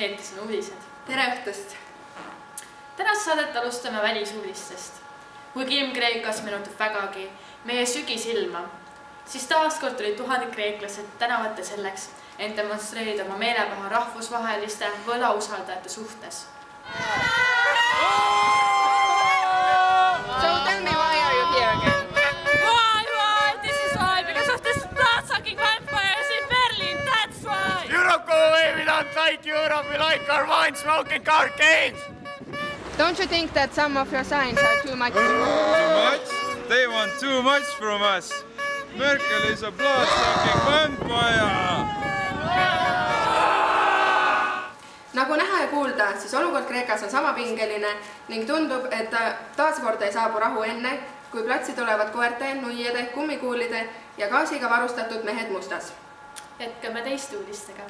need, kes on uudised. Tere õhtust! Tänast saadet alustame välisuudistest. Kui ilm Kreekas meenutab vägagi meie sügisilma, siis taaskord tulid tuhanded kreeklased tänavate selleks, ent demonstreerida oma meelepaha rahvusvaheliste võlausaldajate suhtes. So tell me, why are you here again? Why? This is why, because of this blood-sucking vampires in Berlin, that's why! Europe, go away, we don't like Europe, we like our wine, smoking car games! Don't you think that some of your signs are too much? Too much? They want too much from us. Merkel is a blood-sucking vampire! Nagu näha ja kuulda, siis olukord Kreekas on sama pingeline ning tundub, et taaskord ei saabu rahu enne, kui platsi tulevad koerte, nuiede, kummikuulide ja gaasiga varustatud mehed mustas. Jätkame teiste uudistega.